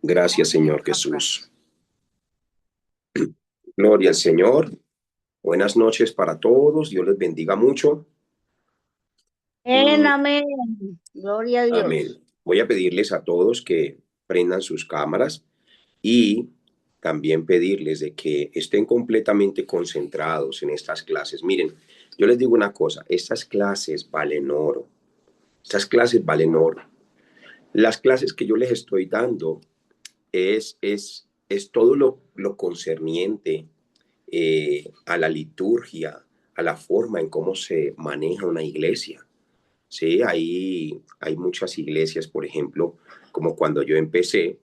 Gracias, Señor Jesús. Gloria al Señor. Buenas noches para todos. Dios les bendiga mucho. Amén, Mm, amén. Gloria a amén. Dios. Voy a pedirles a todos que prendan sus cámaras y también pedirles de que estén completamente concentrados en estas clases. Miren, yo les digo una cosa, estas clases valen oro. Estas clases valen oro. Las clases que yo les estoy dando es todo lo concerniente a la liturgia, a la forma en cómo se maneja una iglesia. Sí, hay muchas iglesias, por ejemplo, como cuando yo empecé,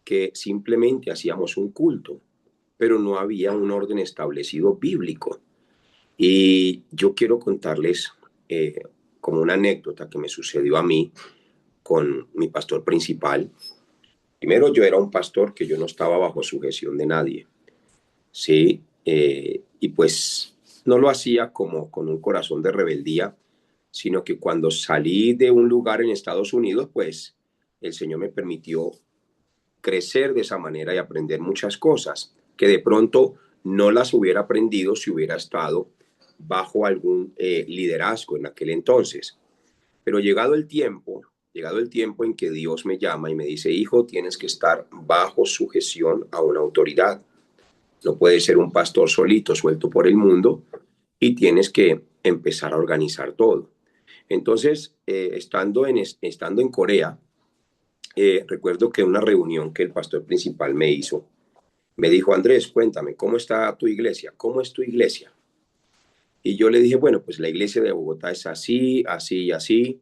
que simplemente hacíamos un culto, pero no había un orden establecido bíblico. Y yo quiero contarles como una anécdota que me sucedió a mí con mi pastor principal. Primero, yo era un pastor que yo no estaba bajo sujeción de nadie. Sí, y pues no lo hacía como con un corazón de rebeldía, sino que cuando salí de un lugar en Estados Unidos, pues el Señor me permitió crecer de esa manera y aprender muchas cosas que de pronto no las hubiera aprendido si hubiera estado bajo algún liderazgo en aquel entonces. Pero llegado el tiempo en que Dios me llama y me dice, hijo, tienes que estar bajo sujeción a una autoridad. No puedes ser un pastor solito, suelto por el mundo, y tienes que empezar a organizar todo. Entonces, estando en Corea, recuerdo que una reunión que el pastor principal me hizo, me dijo, Andrés, cuéntame, ¿cómo está tu iglesia? ¿Cómo es tu iglesia? Y yo le dije, bueno, pues la iglesia de Bogotá es así, así y así,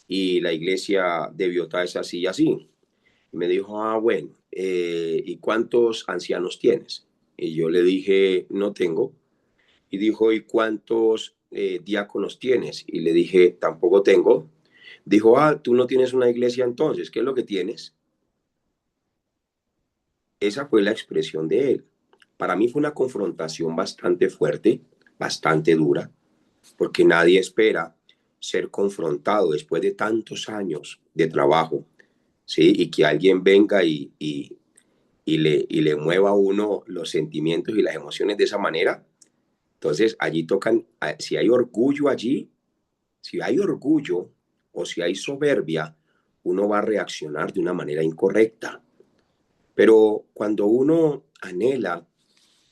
y la iglesia de Biotá es así y así. Y me dijo, ah, bueno, ¿y cuántos ancianos tienes? Y yo le dije, no tengo. Y dijo, ¿y cuántos diáconos tienes? Y le dije, tampoco tengo. Dijo, ah, tú no tienes una iglesia entonces, ¿qué es lo que tienes? Esa fue la expresión de él. Para mí fue una confrontación bastante fuerte, bastante dura, porque nadie espera ser confrontado después de tantos años de trabajo, ¿sí? Y que alguien venga y le mueva a uno los sentimientos y las emociones de esa manera. Entonces, allí tocan, si hay orgullo allí, si hay orgullo o si hay soberbia, uno va a reaccionar de una manera incorrecta. Pero cuando uno anhela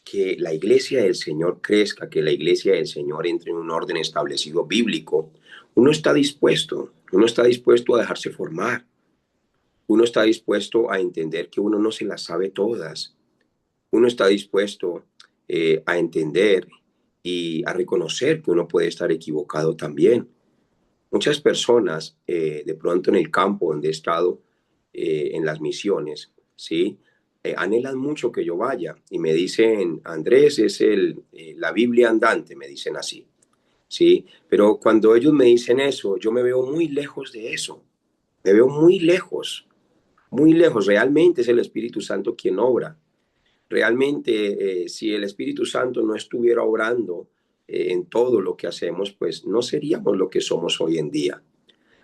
que la iglesia del Señor crezca, que la iglesia del Señor entre en un orden establecido bíblico, uno está dispuesto a dejarse formar, uno está dispuesto a entender que uno no se las sabe todas, uno está dispuesto a entender y a reconocer que uno puede estar equivocado también. Muchas personas, de pronto en el campo donde he estado, en las misiones, ¿sí? Anhelan mucho que yo vaya y me dicen, Andrés, es la Biblia andante, me dicen así, ¿sí? Pero cuando ellos me dicen eso, yo me veo muy lejos de eso, me veo muy lejos, realmente es el Espíritu Santo quien obra. Realmente, si el Espíritu Santo no estuviera obrando en todo lo que hacemos, pues no seríamos lo que somos hoy en día.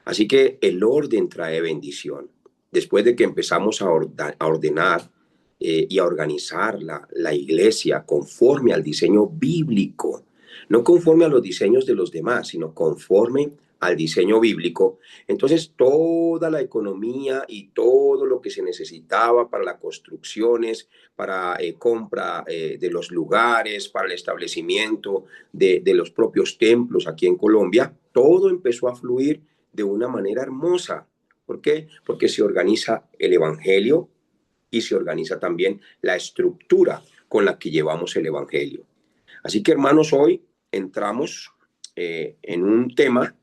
Así que el orden trae bendición. Después de que empezamos a ordenar y a organizar la iglesia conforme al diseño bíblico, no conforme a los diseños de los demás, sino conforme al diseño bíblico, entonces toda la economía y todo lo que se necesitaba para las construcciones, para compra de los lugares, para el establecimiento de los propios templos aquí en Colombia, todo empezó a fluir de una manera hermosa. ¿Por qué? Porque se organiza el Evangelio y se organiza también la estructura con la que llevamos el Evangelio. Así que, hermanos, hoy entramos en un tema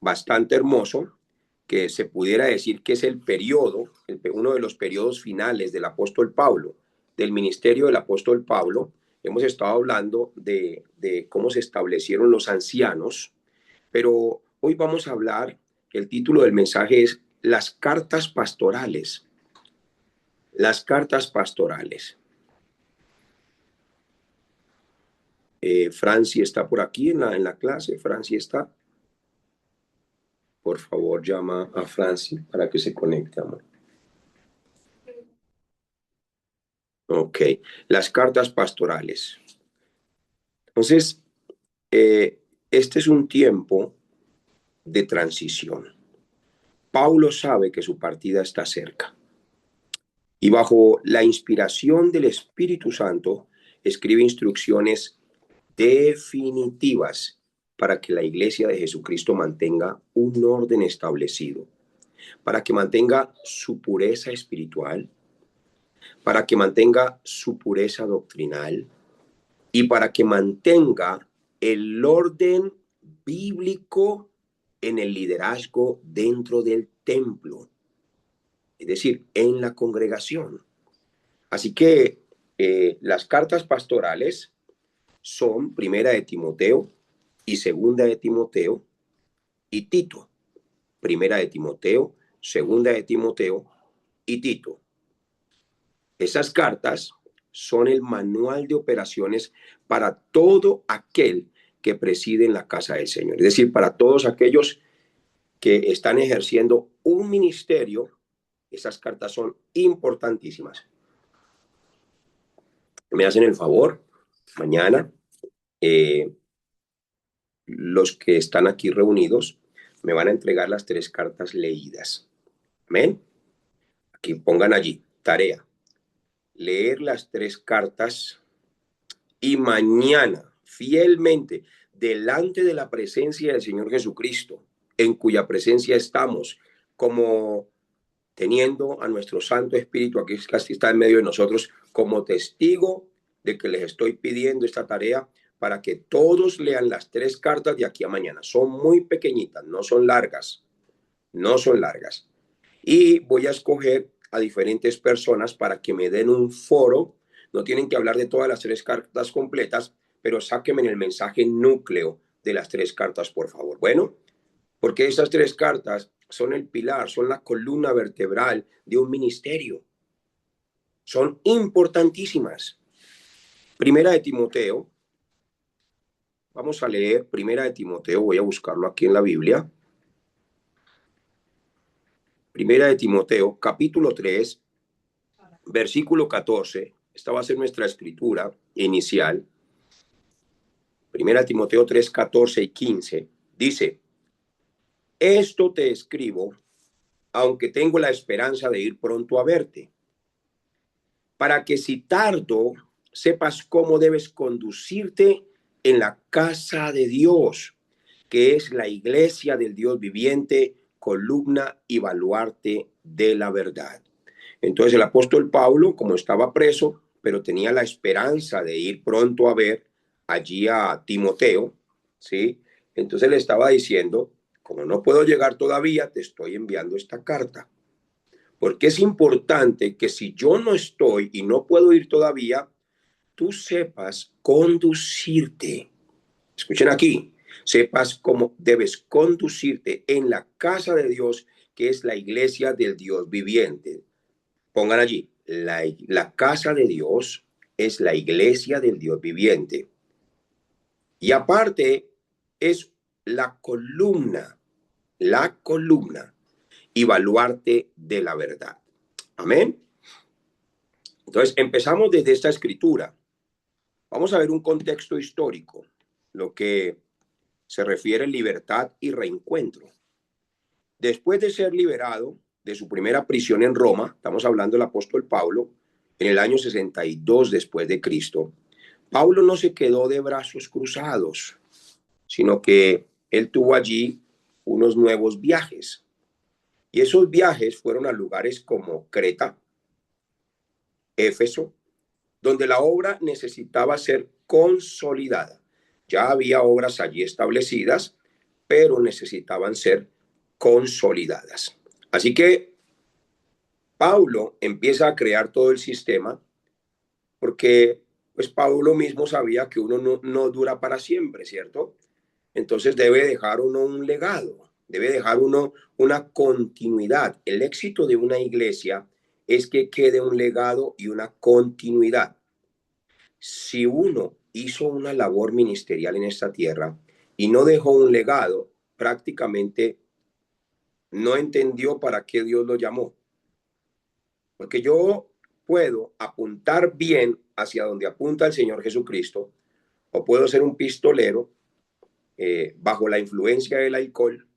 bastante hermoso que se pudiera decir que es el periodo, uno de los periodos finales del apóstol Pablo, del ministerio del apóstol Pablo. Hemos estado hablando de cómo se establecieron los ancianos, pero hoy vamos a hablar, el título del mensaje es Las cartas pastorales. Las cartas pastorales. Franci está por aquí en la clase. Franci está. Por favor, llama a Franci para que se conecte, amor. Ok, las cartas pastorales. Entonces, este es un tiempo de transición. Pablo sabe que su partida está cerca y bajo la inspiración del Espíritu Santo escribe instrucciones definitivas para que la iglesia de Jesucristo mantenga un orden establecido, para que mantenga su pureza espiritual, para que mantenga su pureza doctrinal y para que mantenga el orden bíblico en el liderazgo dentro del templo, es decir, en la congregación. Así que las cartas pastorales son Primera de Timoteo y Segunda de Timoteo y Tito. Primera de Timoteo, Segunda de Timoteo y Tito. Esas cartas son el manual de operaciones para todo aquel que preside en la casa del Señor. Es decir, para todos aquellos que están ejerciendo un ministerio, esas cartas son importantísimas. Me hacen el favor, mañana, los que están aquí reunidos me van a entregar las 3 cartas leídas. Amén. Aquí pongan allí, tarea, leer las 3 cartas y mañana, fielmente, delante de la presencia del Señor Jesucristo, en cuya presencia estamos, como teniendo a nuestro Santo Espíritu, aquí casi está en medio de nosotros, como testigo de que les estoy pidiendo esta tarea para que todos lean las 3 cartas de aquí a mañana. Son muy pequeñitas, no son largas, no son largas. Y voy a escoger a diferentes personas para que me den un foro. No tienen que hablar de todas las 3 cartas completas, pero sáquenme el mensaje núcleo de las 3 cartas, por favor. Bueno, porque esas 3 cartas son el pilar, son la columna vertebral de un ministerio. Son importantísimas. Primera de Timoteo. Vamos a leer Primera de Timoteo. Voy a buscarlo aquí en la Biblia. Primera de Timoteo, capítulo 3, versículo 14. Esta va a ser nuestra escritura inicial. Primera de Timoteo 3, 14 y 15. Dice, esto te escribo, aunque tengo la esperanza de ir pronto a verte, para que si tardo, sepas cómo debes conducirte en la casa de Dios, que es la iglesia del Dios viviente, columna y baluarte de la verdad. Entonces el apóstol Pablo, como estaba preso, pero tenía la esperanza de ir pronto a ver allí a Timoteo, ¿sí? Entonces le estaba diciendo, como no puedo llegar todavía, te estoy enviando esta carta. Porque es importante que si yo no estoy y no puedo ir todavía, tú sepas conducirte. Escuchen aquí, sepas cómo debes conducirte en la casa de Dios, que es la iglesia del Dios viviente. Pongan allí, la casa de Dios es la iglesia del Dios viviente. Y aparte es la columna y baluarte de la verdad. Amén. Entonces, empezamos desde esta escritura. Vamos a ver un contexto histórico, lo que se refiere a libertad y reencuentro. Después de ser liberado de su primera prisión en Roma, estamos hablando del apóstol Pablo, en el año 62 después de Cristo, Pablo no se quedó de brazos cruzados, sino que él tuvo allí unos nuevos viajes. Y esos viajes fueron a lugares como Creta, Éfeso, donde la obra necesitaba ser consolidada. Ya había obras allí establecidas, pero necesitaban ser consolidadas. Así que Pablo empieza a crear todo el sistema porque pues Pablo mismo sabía que uno no dura para siempre, ¿cierto? Entonces debe dejar uno un legado, debe dejar uno una continuidad. El éxito de una iglesia es que quede un legado y una continuidad. Si uno hizo una labor ministerial en esta tierra y no dejó un legado, prácticamente no entendió para qué Dios lo llamó. Porque yo puedo apuntar bien hacia donde apunta el Señor Jesucristo, o puedo ser un pistolero bajo la influencia del alcohol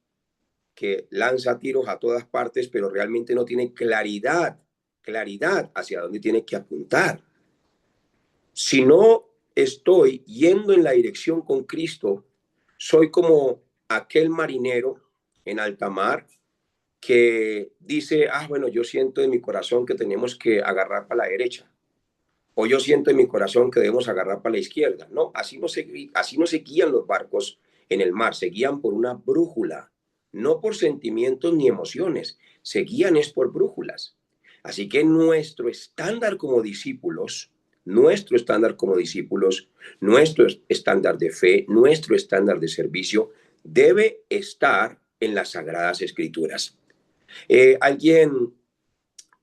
que lanza tiros a todas partes, pero realmente no tiene claridad hacia dónde tiene que apuntar. Si no estoy yendo en la dirección con Cristo, soy como aquel marinero en alta mar que dice, bueno, yo siento en mi corazón que tenemos que agarrar para la derecha, o yo siento en mi corazón que debemos agarrar para la izquierda. No, así no se guían los barcos en el mar, se guían por una brújula, no por sentimientos ni emociones, se guían es por brújulas. Así que nuestro estándar como discípulos, nuestro estándar de fe, nuestro estándar de servicio debe estar en las Sagradas Escrituras. Alguien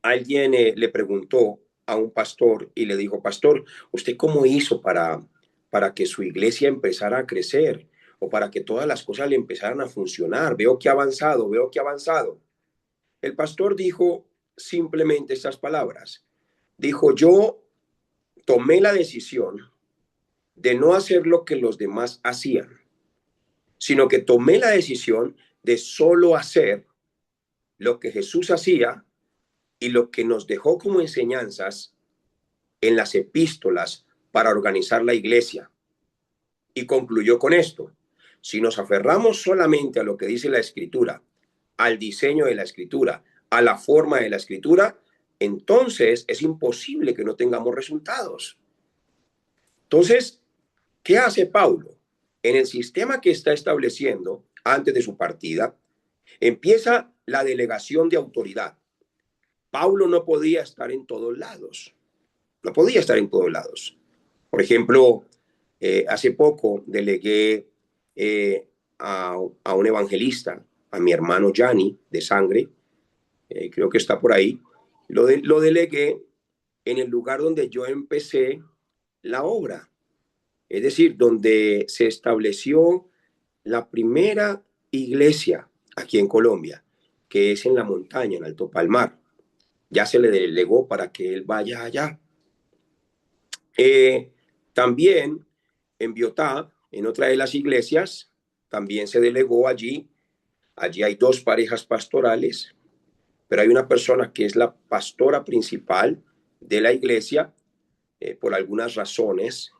le preguntó a un pastor y le dijo, pastor, ¿usted cómo hizo para que su iglesia empezara a crecer o para que todas las cosas le empezaran a funcionar? Veo que ha avanzado, veo que ha avanzado. El pastor dijo simplemente estas palabras. Dijo, yo tomé la decisión de no hacer lo que los demás hacían, sino que tomé la decisión de solo hacer lo que Jesús hacía y lo que nos dejó como enseñanzas en las epístolas para organizar la iglesia. Y concluyó con esto: si nos aferramos solamente a lo que dice la Escritura, al diseño de la Escritura, a la forma de la Escritura, entonces es imposible que no tengamos resultados. Entonces, ¿qué hace Pablo? En el sistema que está estableciendo antes de su partida, empieza la delegación de autoridad. Pablo no podía estar en todos lados. No podía estar en todos lados. Por ejemplo, hace poco delegué a un evangelista, a mi hermano Gianni, de sangre, creo que está por ahí. Lo delegué en el lugar donde yo empecé la obra, es decir, donde se estableció la primera iglesia aquí en Colombia, que es en la montaña, en Alto Palmar. Ya se le delegó para que él vaya allá. También en Biotá, en otra de las iglesias, también se delegó allí. Allí hay dos parejas pastorales, pero hay una persona que es la pastora principal de la iglesia. Por algunas razones,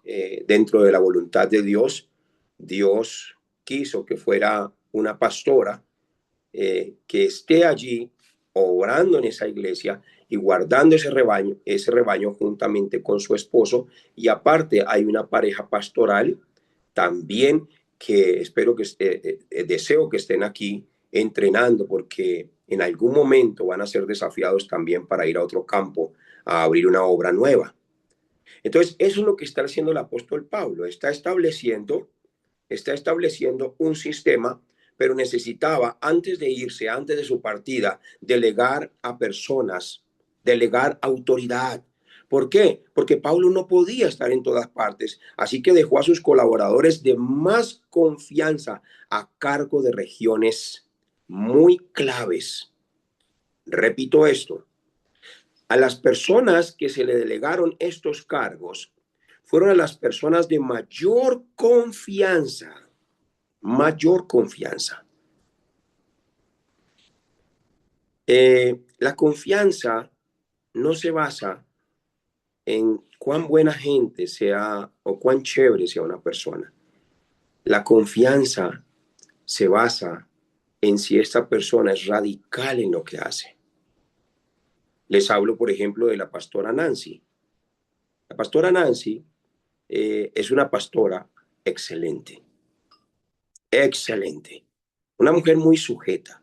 dentro de la voluntad de Dios, Dios quiso que fuera una pastora que esté allí obrando en esa iglesia y guardando ese rebaño juntamente con su esposo. Y aparte hay una pareja pastoral también que espero que deseo que estén aquí entrenando, porque en algún momento van a ser desafiados también para ir a otro campo a abrir una obra nueva. Entonces, eso es lo que está haciendo el apóstol Pablo. Está estableciendo un sistema, pero necesitaba, antes de irse, antes de su partida, delegar a personas, delegar autoridad. ¿Por qué? Porque Pablo no podía estar en todas partes, así que dejó a sus colaboradores de más confianza a cargo de regiones muy claves. Repito esto: a las personas que se le delegaron estos cargos fueron a las personas de mayor confianza, mayor confianza. La confianza no se basa en cuán buena gente sea o cuán chévere sea una persona. La confianza se basa en si esta persona es radical en lo que hace. Les hablo, por ejemplo, de la pastora Nancy. La pastora Nancy es una pastora excelente, excelente. Una mujer muy sujeta,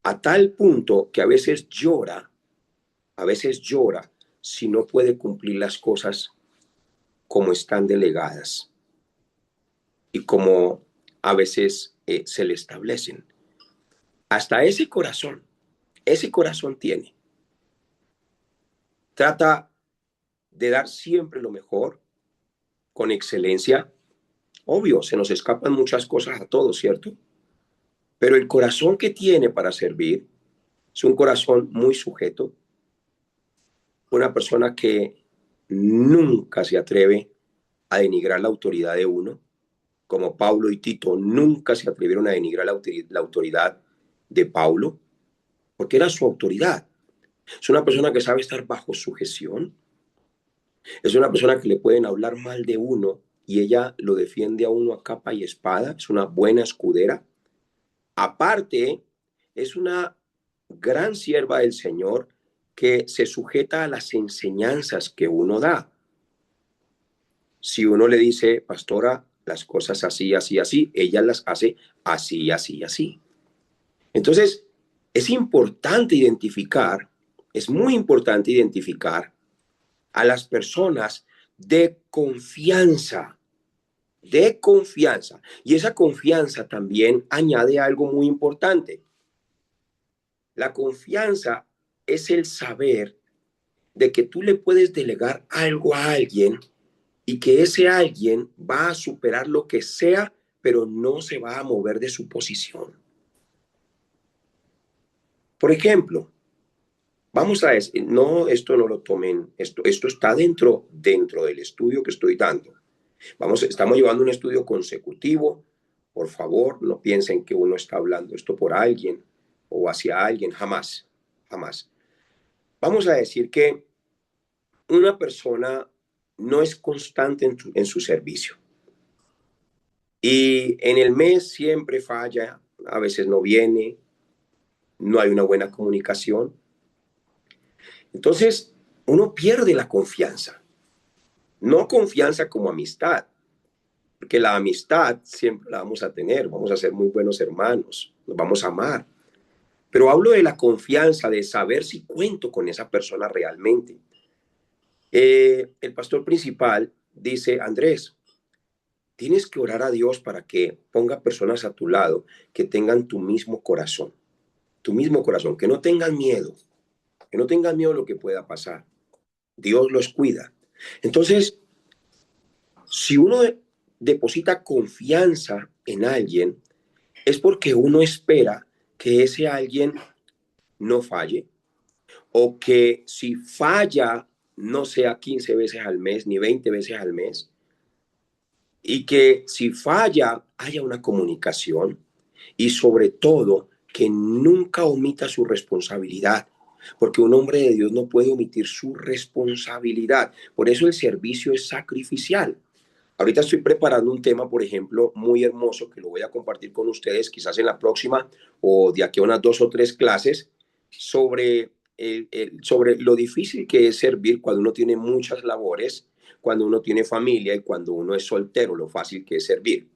a tal punto que a veces llora si no puede cumplir las cosas como están delegadas y como a veces se le establecen. Hasta ese corazón tiene. Trata de dar siempre lo mejor, con excelencia. Obvio, se nos escapan muchas cosas a todos, ¿cierto? Pero el corazón que tiene para servir es un corazón muy sujeto, una persona que nunca se atreve a denigrar la autoridad de uno, como Pablo y Tito nunca se atrevieron a denigrar la autoridad de Pablo, porque era su autoridad. Es una persona que sabe estar bajo sujeción, es una persona que le pueden hablar mal de uno y ella lo defiende a uno a capa y espada, es una buena escudera. Aparte, es una gran sierva del Señor que se sujeta a las enseñanzas que uno da. Si uno le dice, pastora, las cosas así, así, así, ella las hace así, así, así. Entonces, es importante identificar, es muy importante identificar a las personas de confianza, de confianza. Y esa confianza también añade algo muy importante. La confianza es el saber de que tú le puedes delegar algo a alguien y que ese alguien va a superar lo que sea, pero no se va a mover de su posición. Por ejemplo, vamos a decir, no, esto no lo tomen, esto está dentro del estudio que estoy dando. Estamos llevando un estudio consecutivo. Por favor, no piensen que uno está hablando esto por alguien o hacia alguien, jamás, jamás. Vamos a decir que una persona no es constante en su servicio y en el mes siempre falla, a veces no viene, no hay una buena comunicación. Entonces, uno pierde la confianza. No confianza como amistad, porque la amistad siempre la vamos a tener, vamos a ser muy buenos hermanos, nos vamos a amar. Pero hablo de la confianza, de saber si cuento con esa persona realmente. El pastor principal dice, Andrés, tienes que orar a Dios para que ponga personas a tu lado que tengan tu mismo corazón, que no tengan miedo a lo que pueda pasar. Dios los cuida. Entonces, si uno deposita confianza en alguien, es porque uno espera que ese alguien no falle o que si falla no sea 15 veces al mes ni 20 veces al mes y que si falla haya una comunicación y sobre todo que nunca omita su responsabilidad, porque un hombre de Dios no puede omitir su responsabilidad. Por eso el servicio es sacrificial. Ahorita estoy preparando un tema, por ejemplo, muy hermoso que lo voy a compartir con ustedes quizás en la próxima o de aquí a unas 2 o 3 clases sobre, sobre lo difícil que es servir cuando uno tiene muchas labores, cuando uno tiene familia y cuando uno es soltero, lo fácil que es servir.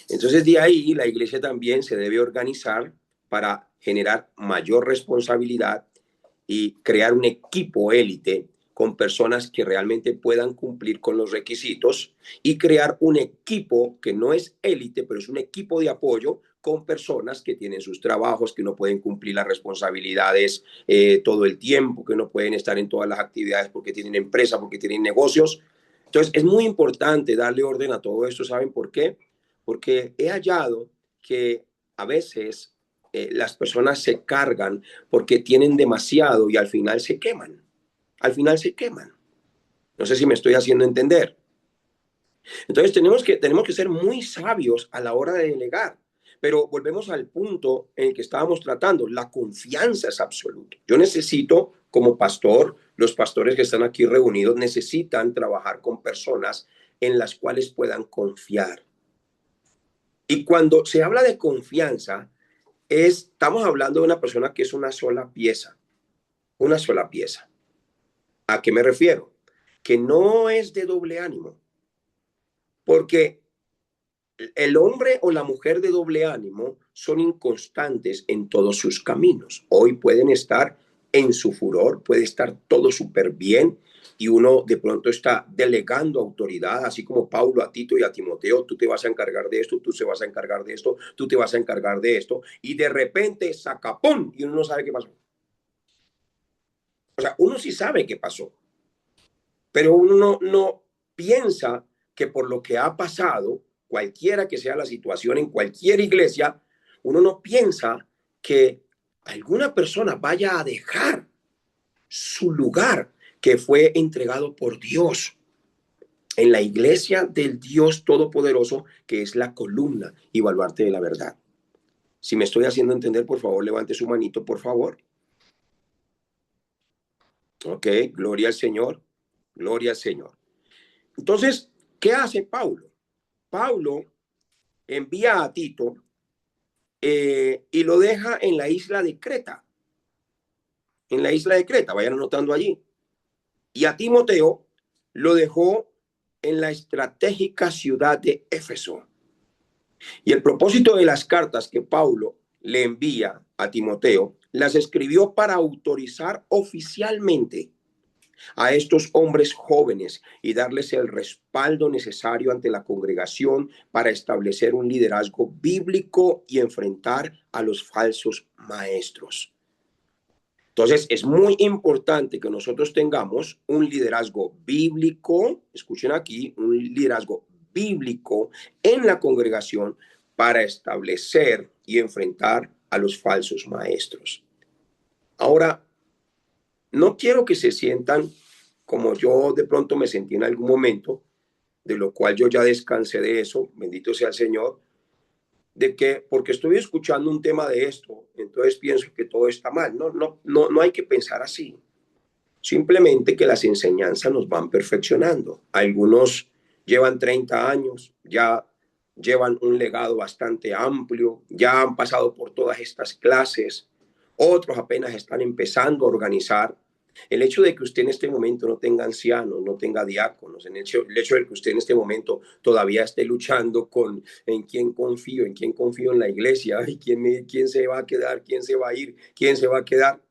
Entonces, de ahí la iglesia también se debe organizar para generar mayor responsabilidad y crear un equipo élite con personas que realmente puedan cumplir con los requisitos y crear un equipo que no es élite, pero es un equipo de apoyo con personas que tienen sus trabajos, que no pueden cumplir las responsabilidades todo el tiempo, que no pueden estar en todas las actividades porque tienen empresa, porque tienen negocios. Entonces, es muy importante darle orden a todo esto. ¿Saben por qué? Porque he hallado que a veces las personas se cargan porque tienen demasiado y al final se queman. Al final se queman. No sé si me estoy haciendo entender. Entonces tenemos que ser muy sabios a la hora de delegar. Pero volvemos al punto en el que estábamos tratando. La confianza es absoluta. Yo necesito, como pastor, los pastores que están aquí reunidos necesitan trabajar con personas en las cuales puedan confiar. Y cuando se habla de confianza, estamos hablando de una persona que es una sola pieza. Una sola pieza. ¿A qué me refiero? Que no es de doble ánimo. Porque el hombre o la mujer de doble ánimo son inconstantes en todos sus caminos. Hoy pueden estar en su furor, puede estar todo súper bien y uno de pronto está delegando autoridad, así como Pablo a Tito y a Timoteo, tú te vas a encargar de esto, tú te vas a encargar de esto, tú te vas a encargar de esto, y de repente saca ¡pum! Y uno no sabe qué pasó. O sea, uno sí sabe qué pasó, pero uno no piensa que por lo que ha pasado, cualquiera que sea la situación en cualquier iglesia, uno no piensa que alguna persona vaya a dejar su lugar, que fue entregado por Dios en la iglesia del Dios Todopoderoso, que es la columna y baluarte de la verdad. Si me estoy haciendo entender, por favor, levante su manito, por favor. Ok, gloria al Señor, gloria al Señor. Entonces, ¿qué hace Pablo? Pablo envía a Tito y lo deja en la isla de Creta. En la isla de Creta, vayan anotando allí. Y a Timoteo lo dejó en la estratégica ciudad de Éfeso. Y el propósito de las cartas que Pablo le envía a Timoteo, las escribió para autorizar oficialmente a estos hombres jóvenes y darles el respaldo necesario ante la congregación para establecer un liderazgo bíblico y enfrentar a los falsos maestros. Entonces, es muy importante que nosotros tengamos un liderazgo bíblico, escuchen aquí, un liderazgo bíblico en la congregación para establecer y enfrentar a los falsos maestros. Ahora, no quiero que se sientan como yo de pronto me sentí en algún momento, de lo cual yo ya descansé de eso, bendito sea el Señor, de que porque estoy escuchando un tema de esto, entonces pienso que todo está mal. No hay que pensar así. Simplemente que las enseñanzas nos van perfeccionando. Algunos llevan 30 años, ya llevan un legado bastante amplio, ya han pasado por todas estas clases, otros apenas están empezando a organizar. El hecho de que usted en este momento no tenga ancianos, no tenga diáconos, el hecho de que usted en este momento todavía esté luchando con en quién confío en la iglesia, y quién se va a quedar, quién se va a ir, quién se va a quedar,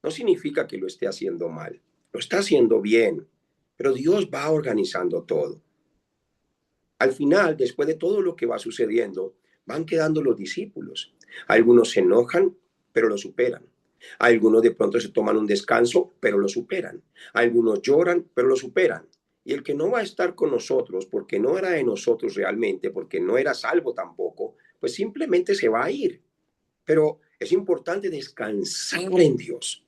no significa que lo esté haciendo mal, lo está haciendo bien, pero Dios va organizando todo. Al final, después de todo lo que va sucediendo, van quedando los discípulos. Algunos se enojan, pero lo superan. Algunos de pronto se toman un descanso, pero lo superan. Algunos lloran, pero lo superan. Y el que no va a estar con nosotros, porque no era de nosotros realmente, porque no era salvo tampoco, pues simplemente se va a ir. Pero es importante descansar en Dios.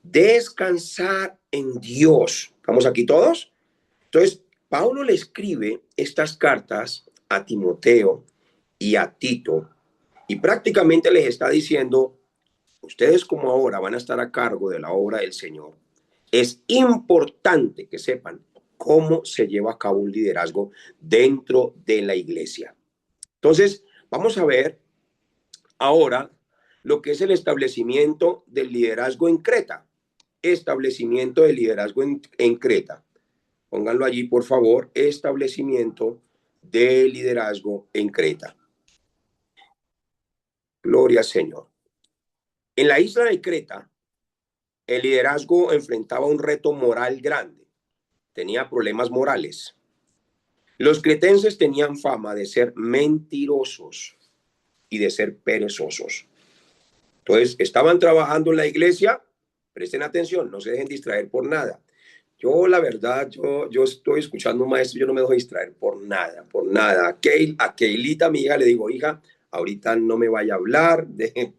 Descansar en Dios. ¿Estamos aquí todos? Entonces, Pablo le escribe estas cartas a Timoteo y a Tito y prácticamente les está diciendo, ustedes como ahora van a estar a cargo de la obra del Señor. Es importante que sepan cómo se lleva a cabo un liderazgo dentro de la iglesia. Entonces, vamos a ver ahora lo que es el establecimiento del liderazgo en Creta. Establecimiento de liderazgo en Creta. Pónganlo allí, por favor, establecimiento de liderazgo en Creta. Gloria al Señor. En la isla de Creta, el liderazgo enfrentaba un reto moral grande. Tenía problemas morales. Los cretenses tenían fama de ser mentirosos y de ser perezosos. Entonces, estaban trabajando en la iglesia. Presten atención, no se dejen distraer por nada. Yo, la verdad, yo estoy escuchando a un maestro, yo no me dejo distraer por nada, por nada. A Keilita, mi hija, le digo, hija, ahorita no me vaya a hablar,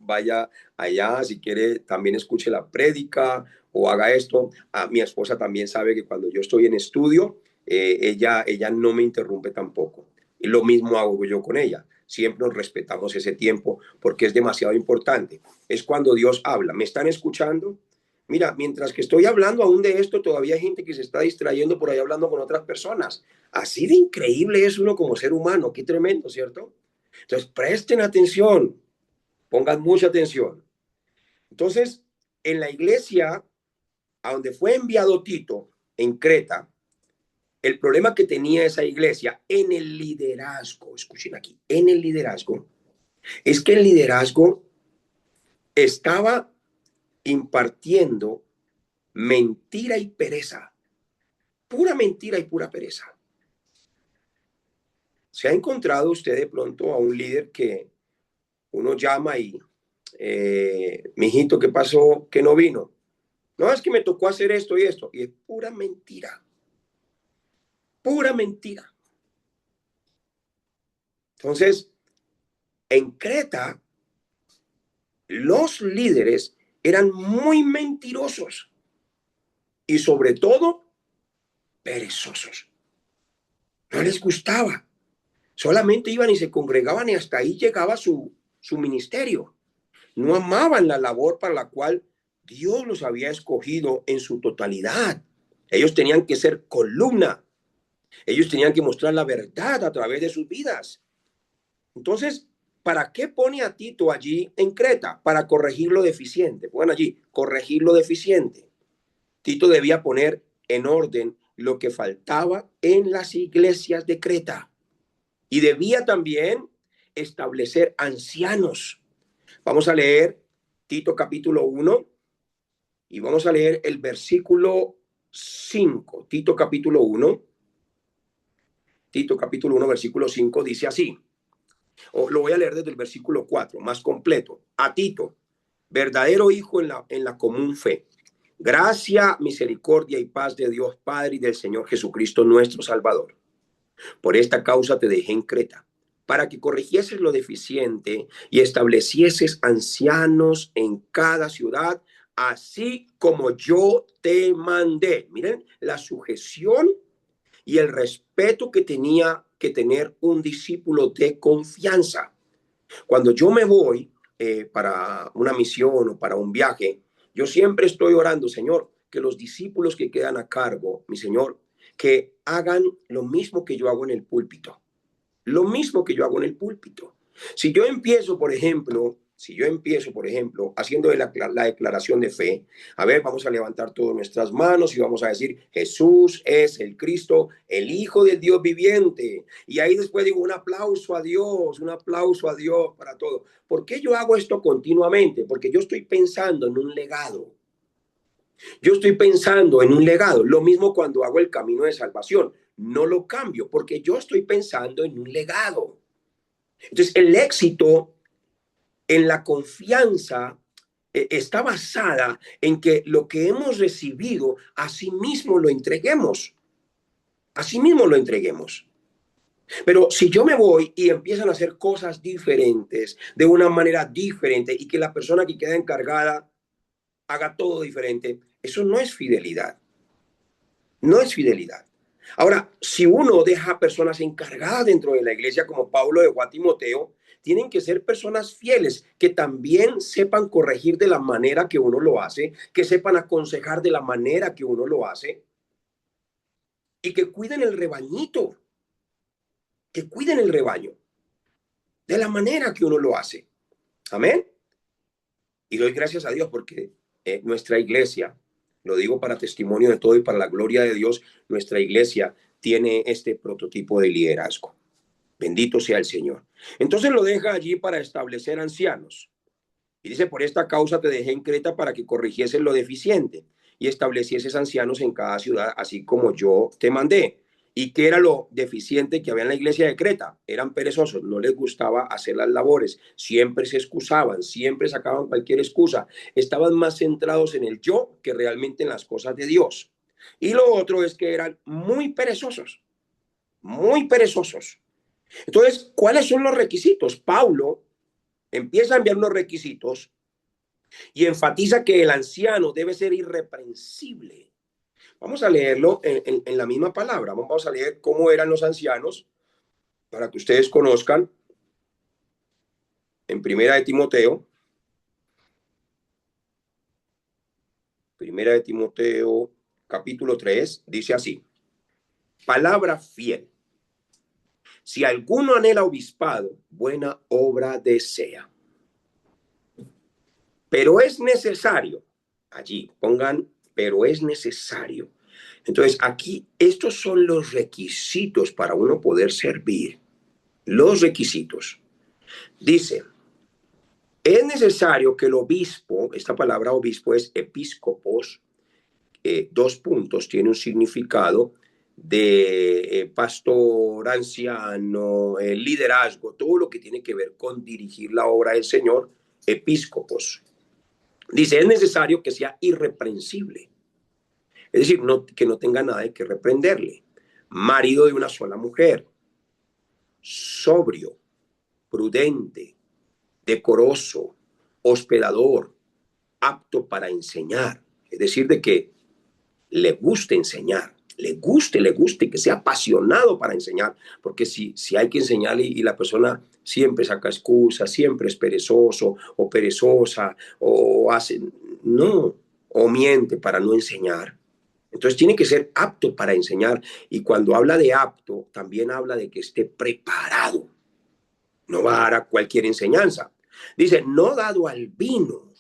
vaya allá, si quiere, también escuche la prédica o haga esto. Mi esposa también sabe que cuando yo estoy en estudio, ella no me interrumpe tampoco. Y lo mismo hago yo con ella. Siempre nos respetamos ese tiempo porque es demasiado importante. Es cuando Dios habla. ¿Me están escuchando? Mira, mientras que estoy hablando aún de esto, todavía hay gente que se está distrayendo por ahí hablando con otras personas. Así de increíble es uno como ser humano. Qué tremendo, ¿cierto? Entonces, presten atención, pongan mucha atención. Entonces, en la iglesia a donde fue enviado Tito, en Creta, el problema que tenía esa iglesia en el liderazgo, escuchen aquí, en el liderazgo, es que el liderazgo estaba impartiendo mentira y pereza, pura mentira y pura pereza. ¿Se ha encontrado usted de pronto a un líder que uno llama y, mijito, ¿qué pasó? ¿Que no vino? No, es que me tocó hacer esto y esto. Y es pura mentira. Pura mentira. Entonces, en Creta, los líderes eran muy mentirosos. y sobre todo perezosos. No les gustaba. Solamente iban y se congregaban y hasta ahí llegaba su ministerio. No amaban la labor para la cual Dios los había escogido en su totalidad. Ellos tenían que ser columna. Ellos tenían que mostrar la verdad a través de sus vidas. Entonces, ¿para qué pone a Tito allí en Creta? Para corregir lo deficiente. Pongan allí, corregir lo deficiente. Tito debía poner en orden lo que faltaba en las iglesias de Creta. Y debía también establecer ancianos. Vamos a leer Tito capítulo 1 y vamos a leer el versículo 5. Tito capítulo 1, versículo 5 dice así. O lo voy a leer desde el versículo 4, más completo. A Tito, verdadero hijo en la común fe. Gracia, misericordia y paz de Dios Padre y del Señor Jesucristo nuestro Salvador. Por esta causa te dejé en Creta, para que corrigieses lo deficiente y establecieses ancianos en cada ciudad, así como yo te mandé. Miren la sujeción y el respeto que tenía que tener un discípulo de confianza. Cuando yo me voy para una misión o para un viaje, yo siempre estoy orando, Señor, que los discípulos que quedan a cargo, mi Señor, que hagan lo mismo que yo hago en el púlpito. Lo mismo que yo hago en el púlpito. Si yo empiezo, por ejemplo, haciendo la declaración de fe, a ver, vamos a levantar todas nuestras manos y vamos a decir, Jesús es el Cristo, el Hijo del Dios viviente. Y ahí después digo, un aplauso a Dios para todo. ¿Por qué yo hago esto continuamente? Porque yo estoy pensando en un legado. Yo estoy pensando en un legado. Lo mismo cuando hago el camino de salvación. No lo cambio porque yo estoy pensando en un legado. Entonces, el éxito en la confianza está basada en que lo que hemos recibido, así mismo lo entreguemos. Así mismo lo entreguemos. Pero si yo me voy y empiezan a hacer cosas diferentes, de una manera diferente, y que la persona que queda encargada haga todo diferente, eso no es fidelidad. No es fidelidad. Ahora, si uno deja personas encargadas dentro de la iglesia, como Pablo dejó a Timoteo, tienen que ser personas fieles, que también sepan corregir de la manera que uno lo hace, que sepan aconsejar de la manera que uno lo hace, y que cuiden el rebañito, que cuiden el rebaño de la manera que uno lo hace. Amén. Y doy gracias a Dios porque nuestra iglesia, lo digo para testimonio de todo y para la gloria de Dios, nuestra iglesia tiene este prototipo de liderazgo. Bendito sea el Señor. Entonces lo deja allí para establecer ancianos. Y dice, por esta causa te dejé en Creta para que corrigieses lo deficiente y establecieses ancianos en cada ciudad, así como yo te mandé. ¿Y qué era lo deficiente que había en la iglesia de Creta? Eran perezosos, no les gustaba hacer las labores, siempre se excusaban, siempre sacaban cualquier excusa, estaban más centrados en el yo que realmente en las cosas de Dios. Y lo otro es que eran muy perezosos, muy perezosos. Entonces, ¿cuáles son los requisitos? Paulo empieza a enviar unos requisitos y enfatiza que el anciano debe ser irreprensible. Vamos a leerlo en la misma palabra. Vamos a leer cómo eran los ancianos para que ustedes conozcan. En Primera de Timoteo, capítulo 3, dice así. Palabra fiel. Si alguno anhela obispado, buena obra desea. Pero es necesario, allí pongan, pero es necesario. Entonces, aquí estos son los requisitos para uno poder servir. Los requisitos. Dice, es necesario que el obispo, esta palabra obispo es episcopos, 2 puntos, tiene un significado de pastor, anciano, liderazgo, todo lo que tiene que ver con dirigir la obra del Señor, episcopos. Dice, es necesario que sea irreprensible. Es decir, que no tenga nada que reprenderle. Marido de una sola mujer. Sobrio, prudente, decoroso, hospedador, apto para enseñar. Es decir, de que le guste enseñar, le guste, que sea apasionado para enseñar, porque si hay que enseñar y la persona siempre saca excusas, siempre es perezoso o perezosa o hace, no, o miente para no enseñar. Entonces tiene que ser apto para enseñar, y cuando habla de apto, también habla de que esté preparado. No va a dar a cualquier enseñanza. Dice, no dado al vino,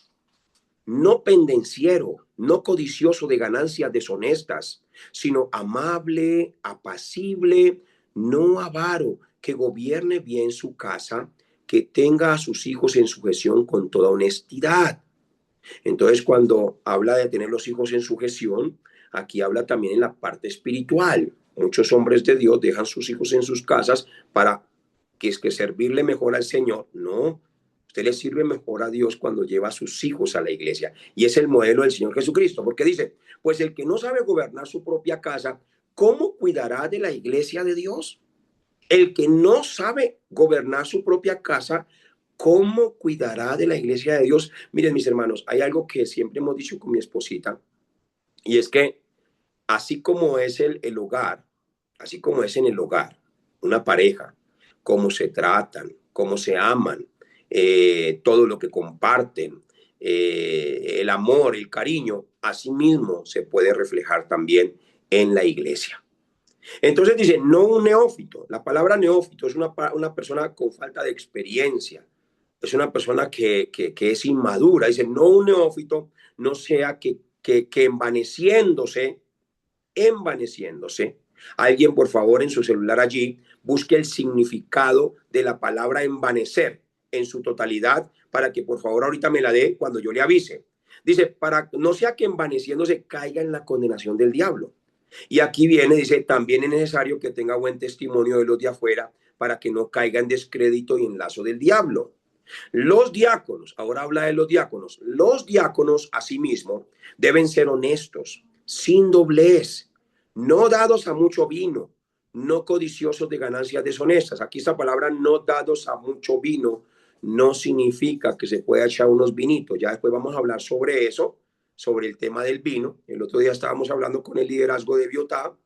no pendenciero, no codicioso de ganancias deshonestas, sino amable, apacible, no avaro, que gobierne bien su casa, que tenga a sus hijos en sujeción con toda honestidad. Entonces, cuando habla de tener los hijos en sujeción, aquí habla también en la parte espiritual. Muchos hombres de Dios dejan sus hijos en sus casas para que es que servirle mejor al Señor. No, usted le sirve mejor a Dios cuando lleva a sus hijos a la iglesia. Y es el modelo del Señor Jesucristo, porque dice, pues el que no sabe gobernar su propia casa, ¿cómo cuidará de la iglesia de Dios? El que no sabe gobernar su propia casa, ¿cómo cuidará de la iglesia de Dios? Miren, mis hermanos, hay algo que siempre hemos dicho con mi esposita, y es que así como es el hogar, así como es en el hogar, una pareja, cómo se tratan, cómo se aman, todo lo que comparten, el amor, el cariño, así mismo se puede reflejar también en la iglesia. Entonces dice, no un neófito. La palabra neófito es una persona con falta de experiencia. Es una persona que es inmadura. Dice, no un neófito, no sea que envaneciéndose. Alguien, por favor, en su celular allí, busque el significado de la palabra envanecer en su totalidad para que, por favor, ahorita me la dé cuando yo le avise. Dice, para no sea que envaneciéndose caiga en la condenación del diablo. Y aquí viene, dice, también es necesario que tenga buen testimonio de los de afuera para que no caiga en descrédito y en lazo del diablo. Los diáconos, ahora habla de los diáconos asimismo deben ser honestos, sin doblez, no dados a mucho vino, no codiciosos de ganancias deshonestas. Aquí esta palabra no dados a mucho vino no significa que se pueda echar unos vinitos. Ya después vamos a hablar sobre eso, sobre el tema del vino. El otro día estábamos hablando con el liderazgo de Biotá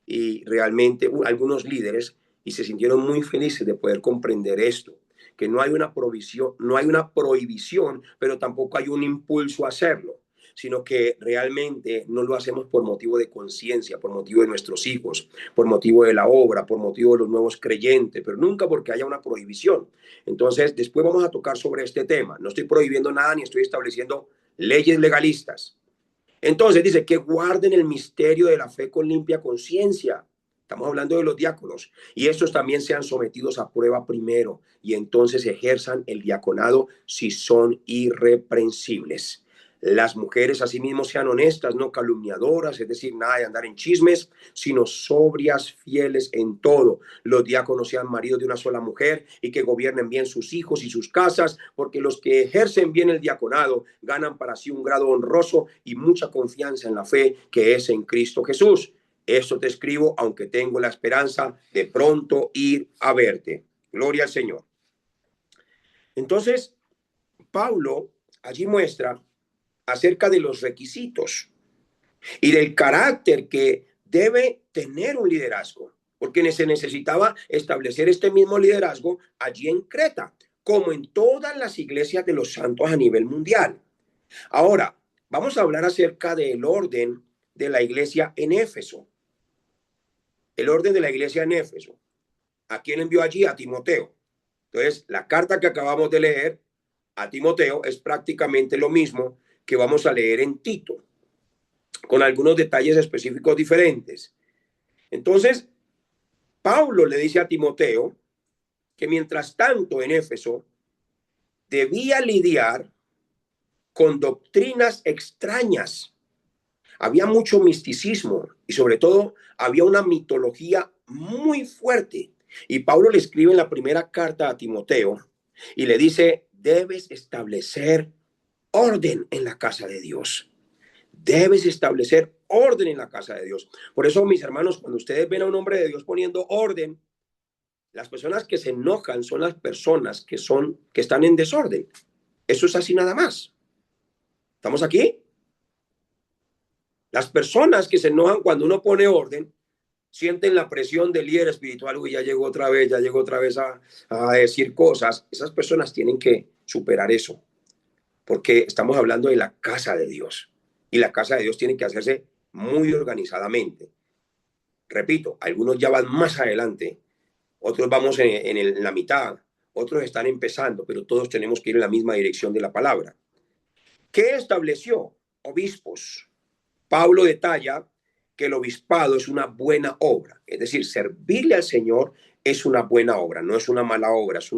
y realmente algunos líderes y se sintieron muy felices de poder comprender esto, que no hay una provisión, no hay una prohibición, pero tampoco hay un impulso a hacerlo, sino que realmente no lo hacemos por motivo de conciencia, por motivo de nuestros hijos, por motivo de la obra, por motivo de los nuevos creyentes, pero nunca porque haya una prohibición. Entonces, después vamos a tocar sobre este tema. No estoy prohibiendo nada ni estoy estableciendo leyes legalistas. Entonces dice que guarden el misterio de la fe con limpia conciencia. Estamos hablando de los diáconos. Y estos también sean sometidos a prueba primero y entonces ejerzan el diaconado si son irreprensibles. Las mujeres asimismo sean honestas, no calumniadoras, es decir, nada de andar en chismes, sino sobrias, fieles en todo. Los diáconos sean maridos de una sola mujer y que gobiernen bien sus hijos y sus casas, porque los que ejercen bien el diaconado ganan para sí un grado honroso y mucha confianza en la fe que es en Cristo Jesús. Esto te escribo, aunque tengo la esperanza de pronto ir a verte. Gloria al Señor. Entonces, Pablo allí muestra acerca de los requisitos y del carácter que debe tener un liderazgo, porque se necesitaba establecer este mismo liderazgo allí en Creta, como en todas las iglesias de los santos a nivel mundial. Ahora, vamos a hablar acerca del orden de la iglesia en Éfeso. El orden de la iglesia en Éfeso. ¿A quién envió allí? A Timoteo. Entonces, la carta que acabamos de leer a Timoteo es prácticamente lo mismo que vamos a leer en Tito, con algunos detalles específicos diferentes. Entonces, Pablo le dice a Timoteo que mientras tanto en Éfeso debía lidiar con doctrinas extrañas. Había mucho misticismo y sobre todo había una mitología muy fuerte. Y Pablo le escribe en la primera carta a Timoteo y le dice, debes establecer orden en la casa de Dios. Debes establecer orden en la casa de Dios. Por eso, mis hermanos, cuando ustedes ven a un hombre de Dios poniendo orden, las personas que se enojan son las personas que están en desorden. Eso es así nada más. ¿Estamos aquí? Las personas que se enojan cuando uno pone orden, sienten la presión del líder espiritual, uy, ya llegó otra vez a decir cosas. Esas personas tienen que superar eso, porque estamos hablando de la casa de Dios. Y la casa de Dios tiene que hacerse muy organizadamente. Repito, algunos ya van más adelante, otros vamos en la mitad, otros están empezando, pero todos tenemos que ir en la misma dirección de la palabra. ¿Qué estableció? Obispos. Pablo detalla que el obispado es una buena obra, es decir, servirle al Señor es una buena obra, no es una mala obra, es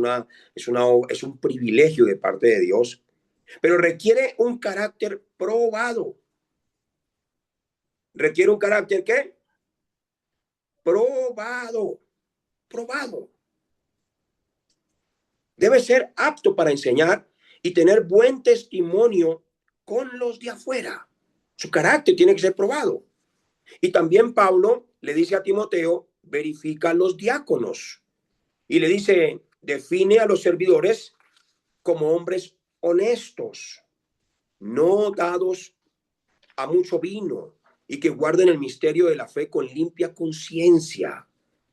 un privilegio de parte de Dios, pero requiere un carácter probado. ¿Requiere un carácter qué? Probado, probado. Debe ser apto para enseñar y tener buen testimonio con los de afuera. Su carácter tiene que ser probado. Y también Pablo le dice a Timoteo, verifica a los diáconos. Y le dice, define a los servidores como hombres honestos, no dados a mucho vino, y que guarden el misterio de la fe con limpia conciencia.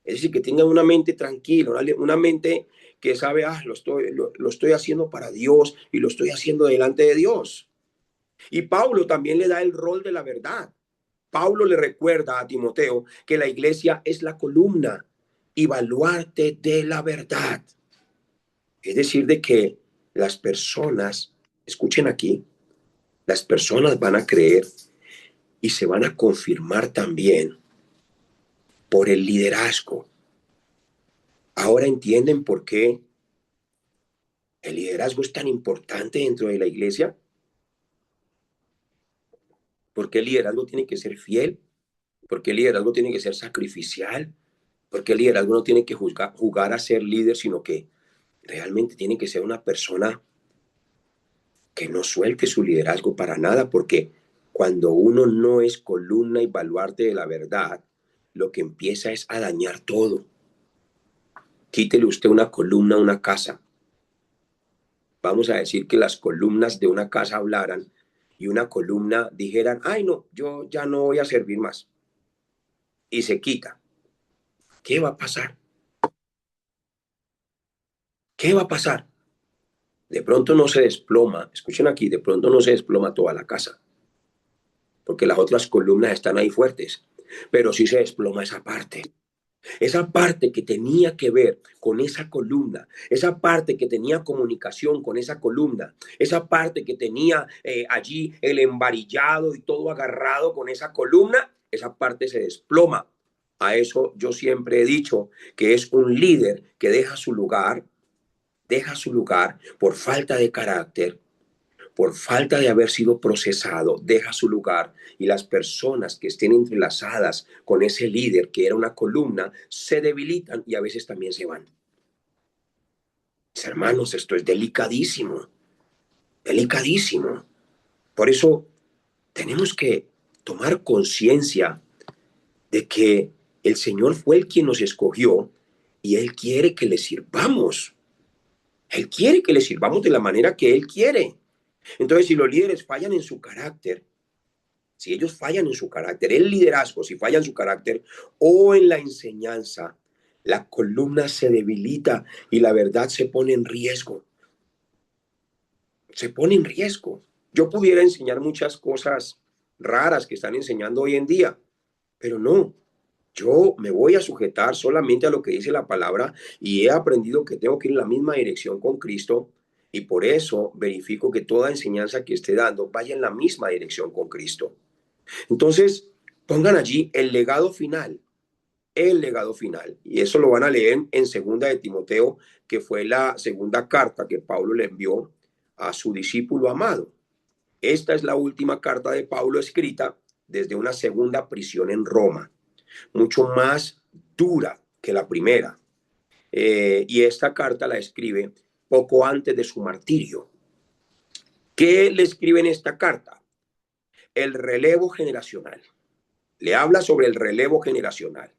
Es decir, que tengan una mente tranquila, una mente que sabe, lo estoy haciendo para Dios y lo estoy haciendo delante de Dios. Y Pablo también le da el rol de la verdad. Pablo le recuerda a Timoteo que la iglesia es la columna y baluarte de la verdad. Es decir, de que las personas, escuchen aquí, las personas van a creer y se van a confirmar también por el liderazgo. Ahora entienden por qué el liderazgo es tan importante dentro de la iglesia. ¿Por qué el liderazgo tiene que ser fiel? ¿Por qué el liderazgo tiene que ser sacrificial? ¿Por qué el liderazgo no tiene que jugar a ser líder, sino que realmente tiene que ser una persona que no suelte su liderazgo para nada? Porque cuando uno no es columna y baluarte de la verdad, lo que empieza es a dañar todo. Quítele usted una columna a una casa. Vamos a decir que las columnas de una casa hablaran y una columna dijeran, ay no, yo ya no voy a servir más. Y se quita. ¿Qué va a pasar? ¿Qué va a pasar? De pronto no se desploma, escuchen aquí, de pronto no se desploma toda la casa, porque las otras columnas están ahí fuertes, pero sí se desploma esa parte que tenía que ver con esa columna, esa parte que tenía comunicación con esa columna, esa parte que tenía allí el embarillado y todo agarrado con esa columna, esa parte se desploma. A eso yo siempre he dicho que es un líder que deja su lugar por falta de carácter, por falta de haber sido procesado, deja su lugar y las personas que estén entrelazadas con ese líder que era una columna se debilitan y a veces también se van. Mis hermanos, esto es delicadísimo, delicadísimo. Por eso tenemos que tomar conciencia de que el Señor fue el quien nos escogió y Él quiere que le sirvamos. Él quiere que le sirvamos de la manera que Él quiere. Entonces, si los líderes fallan en su carácter, si ellos fallan en su carácter, el liderazgo, si falla en su carácter o en la enseñanza, la columna se debilita y la verdad se pone en riesgo. Se pone en riesgo. Yo pudiera enseñar muchas cosas raras que están enseñando hoy en día, pero no. Yo me voy a sujetar solamente a lo que dice la palabra y he aprendido que tengo que ir en la misma dirección con Cristo y por eso verifico que toda enseñanza que esté dando vaya en la misma dirección con Cristo. Entonces, pongan allí el legado final, y eso lo van a leer en segunda de Timoteo, que fue la segunda carta que Pablo le envió a su discípulo amado. Esta es la última carta de Pablo escrita desde una segunda prisión en Roma, mucho más dura que la primera. Y esta carta la escribe poco antes de su martirio. ¿Qué le escribe en esta carta? El relevo generacional. Le habla sobre el relevo generacional.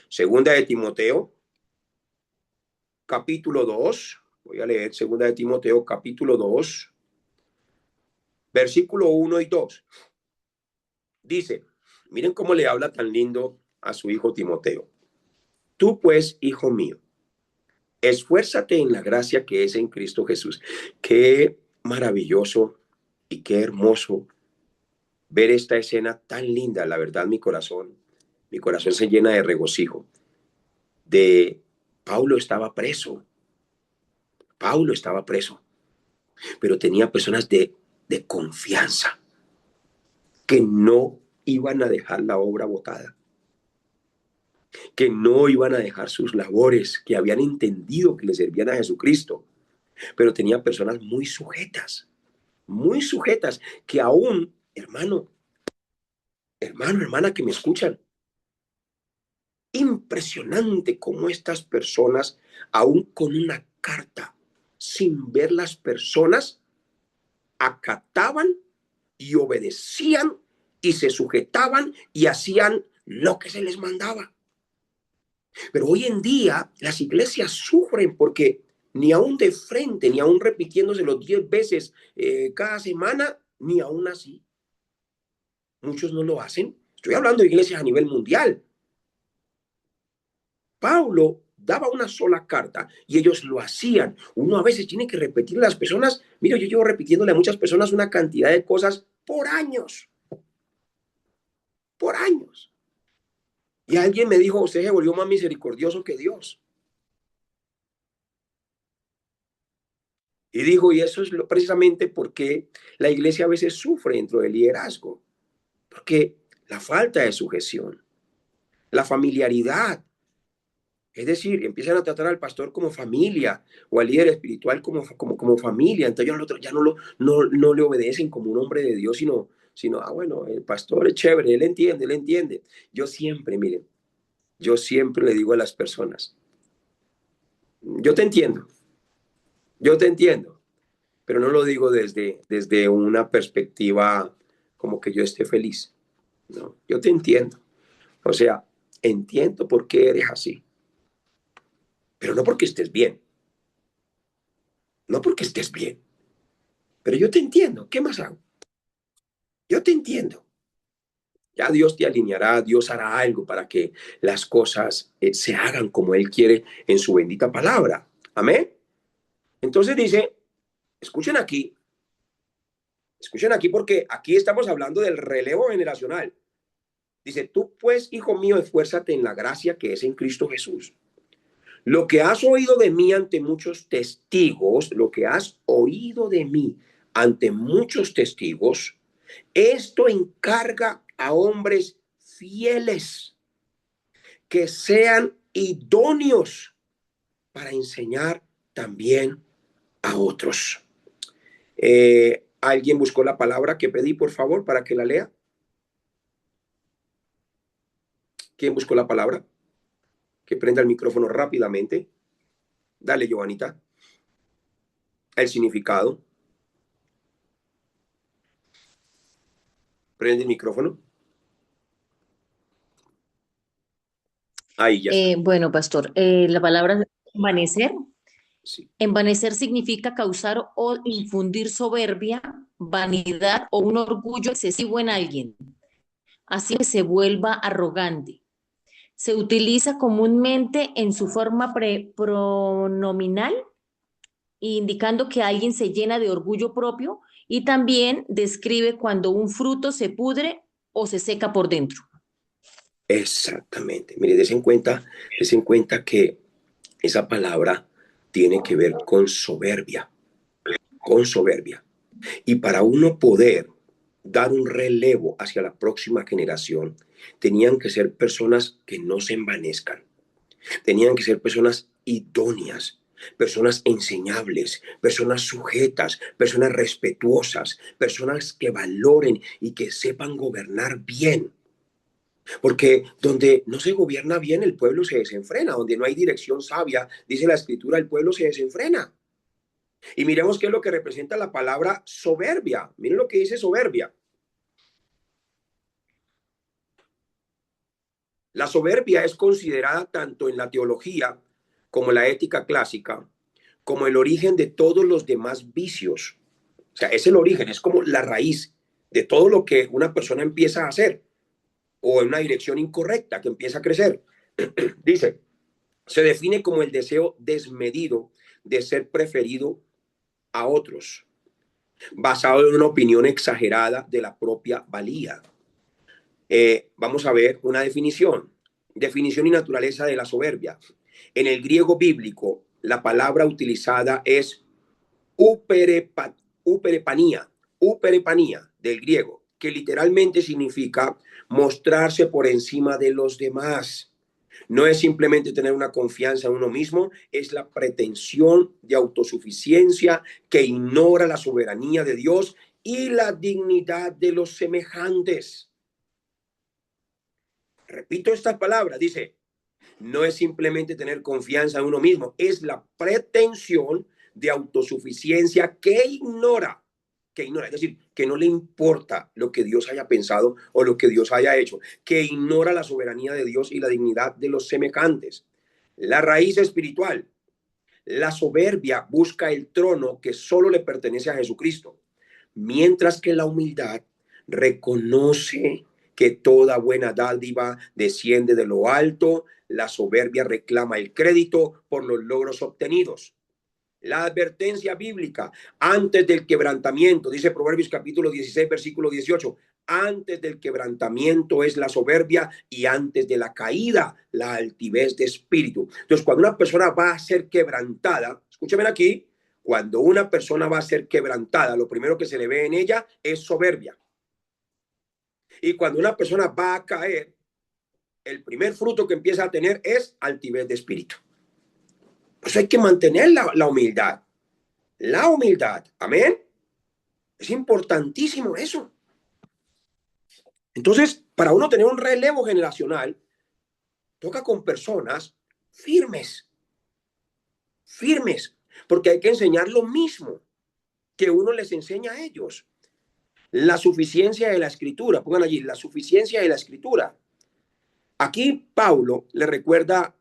Segunda de Timoteo, capítulo 2. Voy a leer Segunda de Timoteo, capítulo 2, versículo 1 y 2. Dice, miren cómo le habla tan lindo a su hijo Timoteo. Tú pues, hijo mío, esfuérzate en la gracia que es en Cristo Jesús. Qué maravilloso y qué hermoso ver esta escena tan linda. La verdad, mi corazón se llena de regocijo. De Pablo estaba preso. Pablo estaba preso, pero tenía personas de confianza que no iban a dejar la obra botada, que no iban a dejar sus labores, que habían entendido que le servían a Jesucristo, pero tenía personas muy sujetas, que aún, hermana que me escuchan, impresionante cómo estas personas, aún con una carta, sin ver las personas, acataban y obedecían y se sujetaban y hacían lo que se les mandaba. Pero hoy en día las iglesias sufren porque ni aún de frente, ni aún repitiéndose los 10 veces cada semana, ni aún así. Muchos no lo hacen. Estoy hablando de iglesias a nivel mundial. Pablo daba una sola carta y ellos lo hacían. Uno a veces tiene que repetirle a las personas. Mira, yo llevo repitiéndole a muchas personas una cantidad de cosas por años. Por años. Y alguien me dijo, usted se volvió más misericordioso que Dios. Y dijo, y eso es precisamente porque la iglesia a veces sufre dentro del liderazgo. Porque la falta de sujeción, la familiaridad. Es decir, empiezan a tratar al pastor como familia o al líder espiritual como familia. Entonces ya no le obedecen como un hombre de Dios, sino, bueno, el pastor es chévere, él entiende, él entiende. Yo siempre, miren, yo siempre le digo a las personas, yo te entiendo, yo te entiendo, pero no lo digo desde una perspectiva como que yo esté feliz. No, yo te entiendo. O sea, entiendo por qué eres así, pero no porque estés bien, no porque estés bien, pero yo te entiendo. ¿Qué más hago? Yo te entiendo. Ya Dios te alineará, Dios hará algo para que las cosas se hagan como Él quiere en su bendita palabra. Amén. Entonces dice, escuchen aquí porque aquí estamos hablando del relevo generacional. Dice, tú pues, hijo mío, esfuérzate en la gracia que es en Cristo Jesús. Lo que has oído de mí ante muchos testigos, lo que has oído de mí ante muchos testigos, esto encarga a hombres fieles que sean idóneos para enseñar también a otros. ¿Alguien buscó la palabra que pedí, por favor, para que la lea? ¿Quién buscó la palabra? Que prenda el micrófono rápidamente. Dale, Giovanita. El significado. Prende el micrófono. Ahí ya está. Bueno, pastor, la palabra envanecer. Sí. Envanecer significa causar o infundir soberbia, vanidad o un orgullo excesivo en alguien, así que se vuelva arrogante. Se utiliza comúnmente en su forma pronominal, indicando que alguien se llena de orgullo propio y también describe cuando un fruto se pudre o se seca por dentro. Exactamente. Mire, des en cuenta que esa palabra tiene que ver con soberbia, con soberbia. Y para uno poder dar un relevo hacia la próxima generación, tenían que ser personas que no se envanezcan, tenían que ser personas idóneas, personas enseñables, personas sujetas, personas respetuosas, personas que valoren y que sepan gobernar bien. Porque donde no se gobierna bien, el pueblo se desenfrena. Donde no hay dirección sabia, dice la escritura, el pueblo se desenfrena. Y miremos qué es lo que representa la palabra soberbia. Miren lo que dice soberbia. La soberbia es considerada tanto en la teología como en la ética clásica como el origen de todos los demás vicios. O sea, es el origen, es como la raíz de todo lo que una persona empieza a hacer o en una dirección incorrecta que empieza a crecer. Dice, se define como el deseo desmedido de ser preferido a otros, basado en una opinión exagerada de la propia valía. Vamos a ver una definición. Definición y naturaleza de la soberbia. En el griego bíblico, la palabra utilizada es uperepanía, uperepanía del griego, que literalmente significa mostrarse por encima de los demás. No es simplemente tener una confianza en uno mismo, es la pretensión de autosuficiencia que ignora la soberanía de Dios y la dignidad de los semejantes. Repito estas palabras, dice, no es simplemente tener confianza en uno mismo, es la pretensión de autosuficiencia que ignora, es decir, que no le importa lo que Dios haya pensado o lo que Dios haya hecho, que ignora la soberanía de Dios y la dignidad de los semejantes. La raíz espiritual, la soberbia busca el trono que solo le pertenece a Jesucristo, mientras que la humildad reconoce que toda buena dádiva desciende de lo alto. La soberbia reclama el crédito por los logros obtenidos. La advertencia bíblica antes del quebrantamiento, dice Proverbios capítulo 16, versículo 18, antes del quebrantamiento es la soberbia y antes de la caída la altivez de espíritu. Entonces, cuando una persona va a ser quebrantada, escúchame aquí, cuando una persona va a ser quebrantada, lo primero que se le ve en ella es soberbia. Y cuando una persona va a caer, el primer fruto que empieza a tener es altivez de espíritu. Pues hay que mantener la humildad. La humildad, amén. Es importantísimo eso. Entonces, para uno tener un relevo generacional, toca con personas firmes, porque hay que enseñar lo mismo que uno les enseña a ellos. La suficiencia de la escritura, pongan allí, la suficiencia de la escritura. Aquí Pablo le recuerda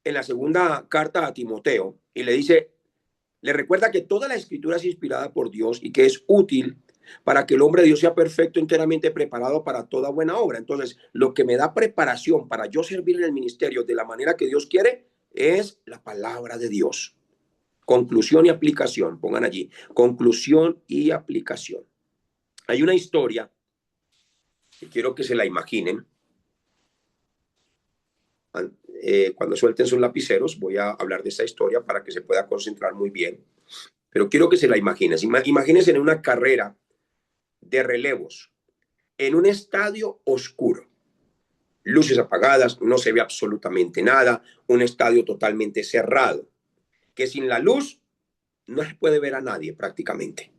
en la segunda carta a Timoteo y le dice, le recuerda que toda la escritura es inspirada por Dios y que es útil para que el hombre de Dios sea perfecto, enteramente preparado para toda buena obra. Entonces, lo que me da preparación para yo servir en el ministerio de la manera que Dios quiere es la palabra de Dios. Conclusión y aplicación, pongan allí, conclusión y aplicación. Hay una historia que quiero que se la imaginen. Cuando suelten sus lapiceros, voy a hablar de esta historia para que se pueda concentrar muy bien. Pero quiero que se la imaginen. Imagínense en una carrera de relevos, en un estadio oscuro, luces apagadas, no se ve absolutamente nada, un estadio totalmente cerrado, que sin la luz no se puede ver a nadie prácticamente.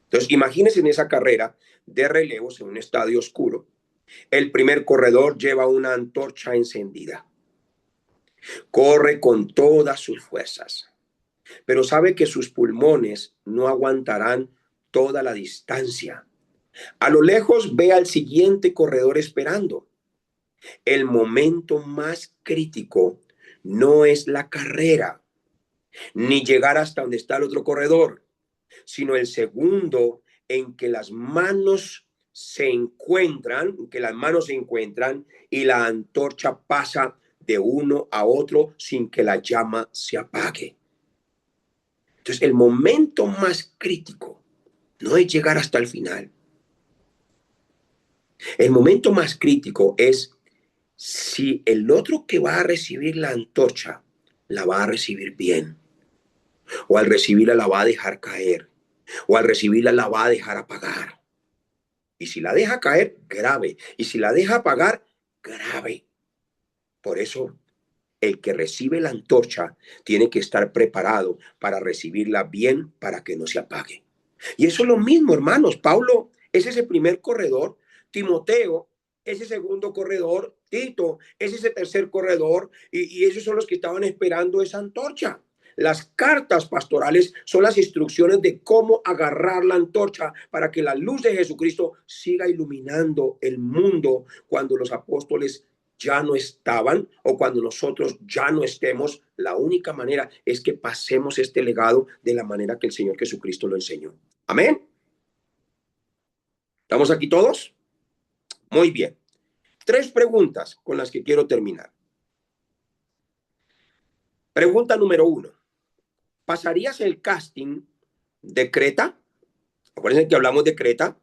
Entonces, imagínense en esa carrera de relevos en un estadio oscuro. El primer corredor lleva una antorcha encendida. Corre con todas sus fuerzas, pero sabe que sus pulmones no aguantarán toda la distancia. A lo lejos ve al siguiente corredor esperando. El momento más crítico no es la carrera, ni llegar hasta donde está el otro corredor, sino el segundo en que las manos se encuentran, y la antorcha pasa de uno a otro sin que la llama se apague. Entonces, el momento más crítico no es llegar hasta el final. El momento más crítico es si el otro que va a recibir la antorcha la va a recibir bien, o al recibirla la va a dejar caer, o al recibirla la va a dejar apagar. Y si la deja caer, grave. Y si la deja apagar, grave. Por eso, el que recibe la antorcha tiene que estar preparado para recibirla bien, para que no se apague. Y eso es lo mismo, hermanos. Pablo es ese primer corredor, Timoteo ese segundo corredor, Tito es ese tercer corredor, y ellos son los que estaban esperando esa antorcha. Las cartas pastorales son las instrucciones de cómo agarrar la antorcha para que la luz de Jesucristo siga iluminando el mundo cuando los apóstoles ya no estaban o cuando nosotros ya no estemos. La única manera es que pasemos este legado de la manera que el Señor Jesucristo lo enseñó. Amén. ¿Estamos aquí todos? Muy bien. 3 preguntas con las que quiero terminar. Pregunta número 1. ¿Pasarías el casting de Creta? Acuérdense que hablamos de Creta.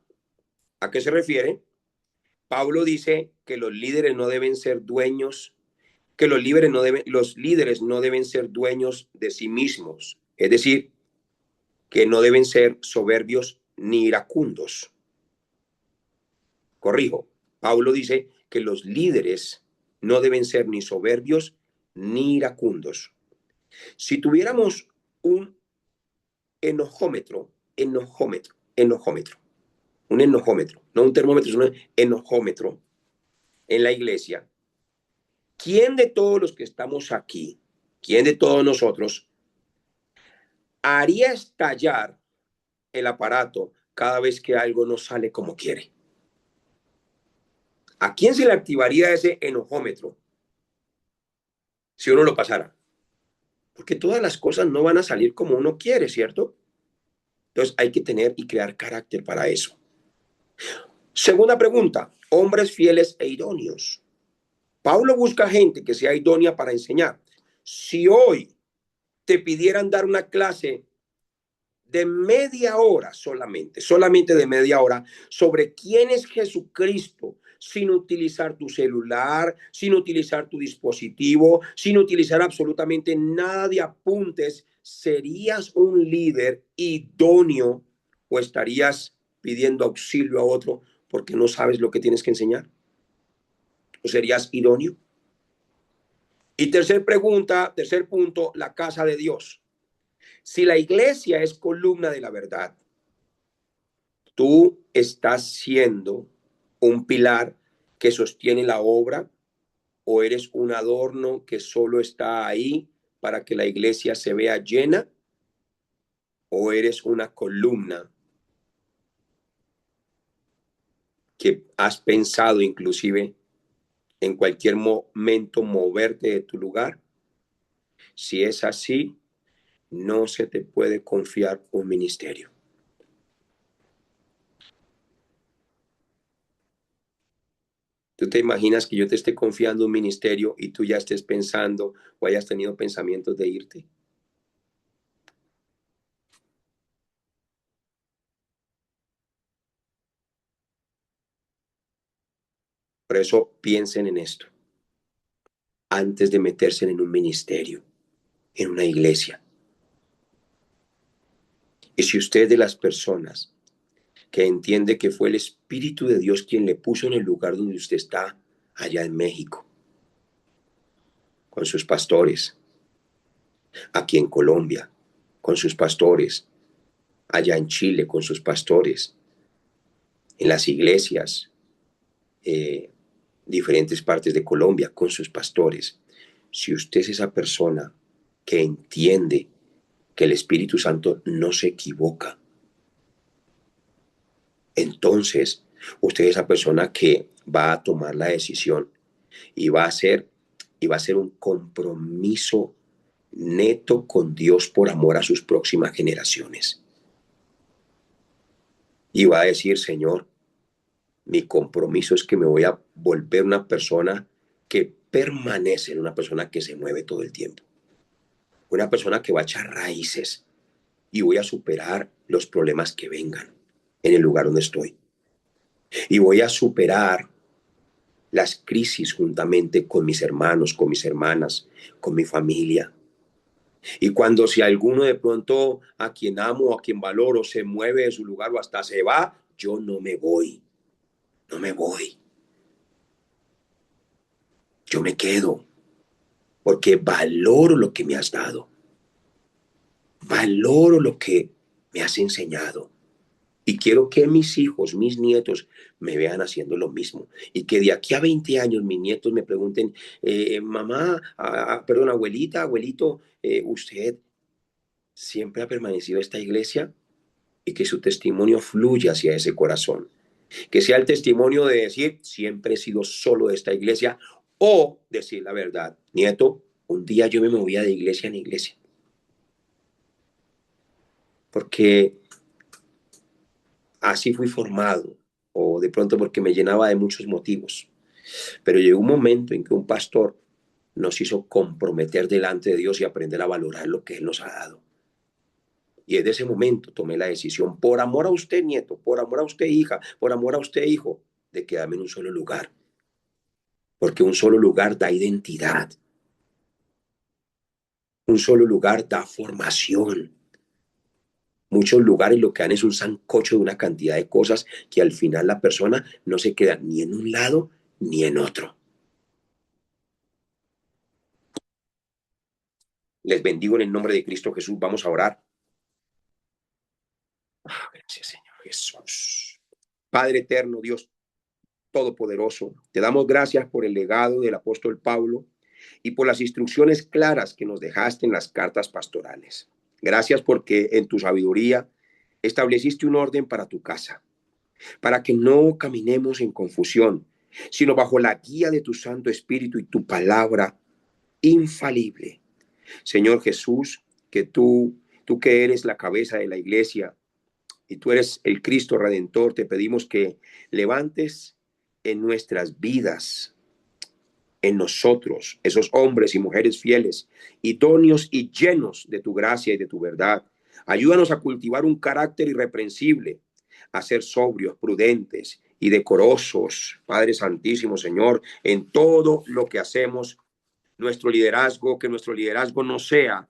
¿A qué se refiere? Pablo dice que los líderes no deben ser dueños, que los líderes no deben ser dueños de sí mismos. Es decir, que no deben ser soberbios ni iracundos. Corrijo, Pablo dice que los líderes no deben ser ni soberbios ni iracundos. Si tuviéramos un enojómetro, no un termómetro, sino un enojómetro en la iglesia, ¿quién de todos los que estamos aquí, quién de todos nosotros haría estallar el aparato cada vez que algo no sale como quiere? ¿A quién se le activaría ese enojómetro si uno lo pasara? Porque todas las cosas no van a salir como uno quiere, ¿cierto? Entonces hay que tener y crear carácter para eso. Segunda pregunta, hombres fieles e idóneos. Pablo busca gente que sea idónea para enseñar. Si hoy te pidieran dar una clase de media hora solamente de media hora, sobre quién es Jesucristo, sin utilizar tu celular, sin utilizar tu dispositivo, sin utilizar absolutamente nada de apuntes, ¿serías un líder idóneo o estarías pidiendo auxilio a otro porque no sabes lo que tienes que enseñar? ¿O serías idóneo? Y tercer punto, la casa de Dios. Si la iglesia es columna de la verdad, tú estás siendo un pilar que sostiene la obra o eres un adorno que solo está ahí para que la iglesia se vea llena o eres una columna que has pensado inclusive en cualquier momento moverte de tu lugar. Si es así, no se te puede confiar un ministerio. ¿Tú te imaginas que yo te esté confiando un ministerio y tú ya estés pensando o hayas tenido pensamientos de irte? Por eso piensen en esto antes de meterse en un ministerio, en una iglesia. Y si usted es de las personas que entiende que fue el Espíritu de Dios quien le puso en el lugar donde usted está, allá en México, con sus pastores, aquí en Colombia, con sus pastores, allá en Chile, con sus pastores, en las iglesias, diferentes partes de Colombia, con sus pastores. Si usted es esa persona que entiende que el Espíritu Santo no se equivoca, entonces usted es esa persona que va a tomar la decisión y va a hacer un compromiso neto con Dios por amor a sus próximas generaciones. Y va a decir, Señor, mi compromiso es que me voy a volver una persona que permanece, una persona que se mueve todo el tiempo, una persona que va a echar raíces y voy a superar los problemas que vengan en el lugar donde estoy. Y voy a superar las crisis juntamente con mis hermanos, con mis hermanas, con mi familia. Y cuando si alguno de pronto a quien amo o a quien valoro se mueve de su lugar o hasta se va, yo no me voy, no me voy. Yo me quedo porque valoro lo que me has dado. Valoro lo que me has enseñado. Y quiero que mis hijos, mis nietos, me vean haciendo lo mismo. Y que de aquí a 20 años mis nietos me pregunten, mamá, perdón, abuelita, abuelito, ¿usted siempre ha permanecido en esta iglesia? Y que su testimonio fluya hacia ese corazón. Que sea el testimonio de decir, siempre he sido solo de esta iglesia, o decir la verdad, nieto, un día yo me movía de iglesia en iglesia. Porque así fui formado, o de pronto porque me llenaba de muchos motivos. Pero llegó un momento en que un pastor nos hizo comprometer delante de Dios y aprender a valorar lo que Él nos ha dado. Y desde ese momento tomé la decisión, por amor a usted, nieto, por amor a usted, hija, por amor a usted, hijo, de quedarme en un solo lugar. Porque un solo lugar da identidad. Un solo lugar da formación. Muchos lugares lo que dan es un sancocho de una cantidad de cosas que al final la persona no se queda ni en un lado ni en otro. Les bendigo en el nombre de Cristo Jesús. Vamos a orar. Gracias, Señor Jesús. Padre eterno, Dios todopoderoso, te damos gracias por el legado del apóstol Pablo y por las instrucciones claras que nos dejaste en las cartas pastorales. Gracias porque en tu sabiduría estableciste un orden para tu casa, para que no caminemos en confusión, sino bajo la guía de tu Santo Espíritu y tu palabra infalible. Señor Jesús, que tú que eres la cabeza de la iglesia y tú eres el Cristo Redentor, te pedimos que levantes en nuestras vidas, en nosotros, esos hombres y mujeres fieles, idóneos y llenos de tu gracia y de tu verdad. Ayúdanos a cultivar un carácter irreprensible, a ser sobrios, prudentes y decorosos, Padre Santísimo, Señor, en todo lo que hacemos. Que nuestro liderazgo no sea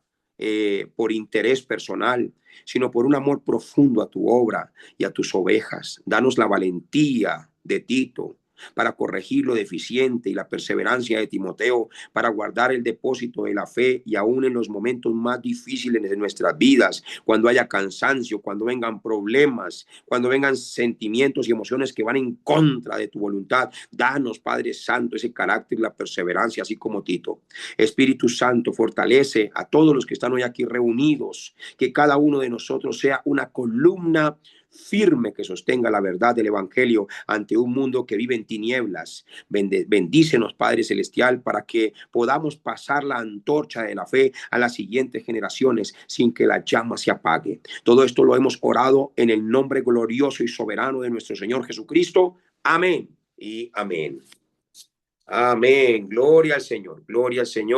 por interés personal, sino por un amor profundo a tu obra y a tus ovejas. Danos la valentía de Tito para corregir lo deficiente y la perseverancia de Timoteo para guardar el depósito de la fe y aún en los momentos más difíciles de nuestras vidas, cuando haya cansancio, cuando vengan problemas, cuando vengan sentimientos y emociones que van en contra de tu voluntad. Danos, Padre Santo, ese carácter y la perseverancia, así como Tito. Espíritu Santo, fortalece a todos los que están hoy aquí reunidos, que cada uno de nosotros sea una columna firme que sostenga la verdad del evangelio ante un mundo que vive en tinieblas. Bendícenos, Padre Celestial, para que podamos pasar la antorcha de la fe a las siguientes generaciones sin que la llama se apague. Todo esto lo hemos orado en el nombre glorioso y soberano de nuestro Señor Jesucristo. Amén y amén. Amén. Gloria al Señor. Gloria al Señor.